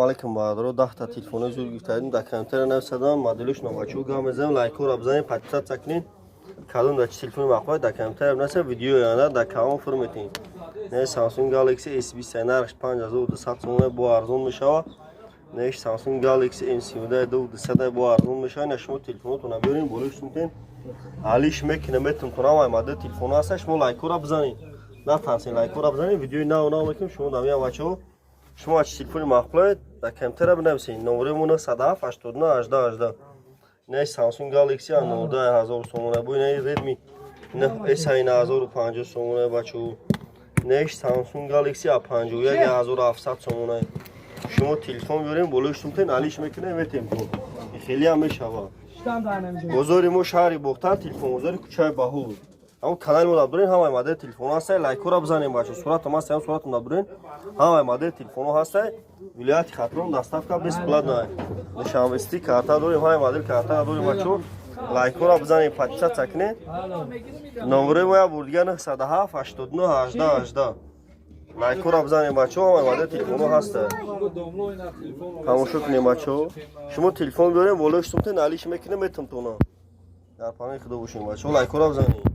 علیکم برادر 10 تا تلفن زور گرفتیم در کامپیوتر نوشتم مدلش نماچو گام زدم لایک رو بزنید پچتا تکنین کدوم در تلفن مخواه در کامپیوتر نشه ویدیو یا در کام فرمتین نه سامسونگ گالاکسی S20 نرخش 5200 تومن با ارزون میشه نه سامسونگ گالاکسی M32 با ارزون میشه نه شما تلفنتون بیارین بولش میتین حالیش میکنه میتون کنم ماده تلفن هستش شما لایک رو بزنید نه تنسین لایک رو بزنید ویدیو نه میکنیم شما دمیان بچه‌ها شما از تلفن مخلوط در کامپیوتر بنویسید نمرهمون 107 89 18 18 نه سامسونگ گالاکسی 92000 تومانه بود نه ردمی نه اس 9050 تومانه بچه‌ها نه سامسونگ گالاکسی 51700 تومانه شما تلفن بیارین بلوش میتین علیش میکنه میتیم تو خیلی هم میشه بازار ما شهر بختر تلفن بازار کوچه بهور اما کانال ما دارین همه ماده تلفن هست لایک رو بزنید بچه صورت ما سم صورت دارین همه ماده تلفن هست ولایت خاطرون دستافکا بس بلاد نه نشان استی کارتا داریم همه ماده کارتا داریم بچه لایک رو بزنید پچا تکنه نمره ما بردگان 107 89 18 18 لایک رو بزنید بچه همه ماده تلفن هست خاموش کنید بچه شما تلفن بیارین ولوش تون نالیش میکنه میتون تو نه در پانه خدا باشین بچه لایک رو بزنید